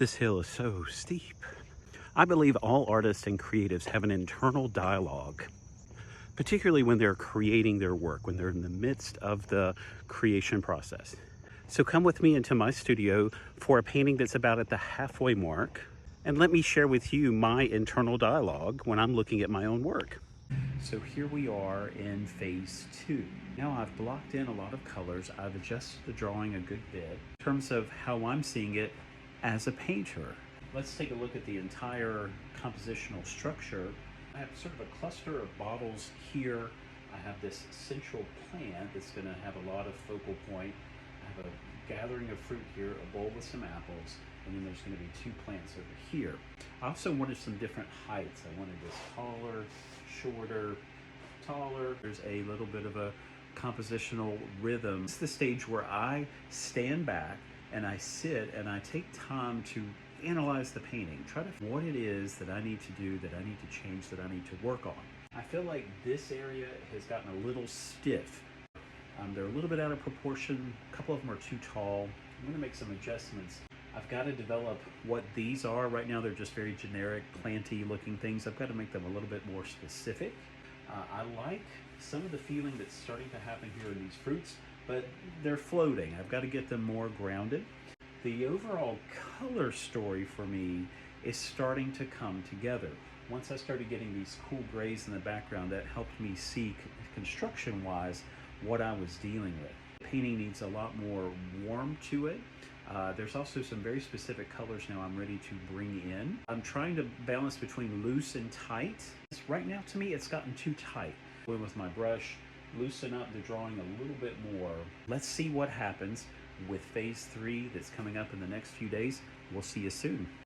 This hill is so steep. I believe all artists and creatives have an internal dialogue, particularly when they're creating their work, when they're in the midst of the creation process. So come with me into my studio for a painting that's about at the halfway mark, and let me share with you my internal dialogue when I'm looking at my own work. So here we are in phase two. Now I've blocked in a lot of colors. I've adjusted the drawing a good bit in terms of how I'm seeing it as a painter. Let's take a look at the entire compositional structure. I have sort of a cluster of bottles here. I have this central plant that's going to have a lot of focal point. I have a gathering of fruit here, a bowl with some apples, and then there's going to be two plants over here. I also wanted some different heights. I wanted this taller, shorter, taller. There's a little bit of a compositional rhythm. It's the stage where I stand back and I sit and I take time to analyze the painting, try to what it is that I need to do, that I need to change, that I need to work on. I feel like this area has gotten a little stiff. They're a little bit out of proportion. A couple of them are too tall. I'm going to make some adjustments. I've got to develop what these are. Right now they're just very generic, planty looking things. I've got to make them a little bit more specific. I like some of the feeling that's starting to happen here in these fruits, but they're floating. I've got to get them more grounded. The overall color story for me is starting to come together. Once I started getting these cool grays in the background, that helped me see construction-wise what I was dealing with. The painting needs a lot more warmth to it. There's also some very specific colors now I'm ready to bring in. I'm trying to balance between loose and tight. Right now, to me, it's gotten too tight. With my brush, loosen up the drawing a little bit more. Let's see what happens with phase three that's coming up in the next few days. We'll see you soon.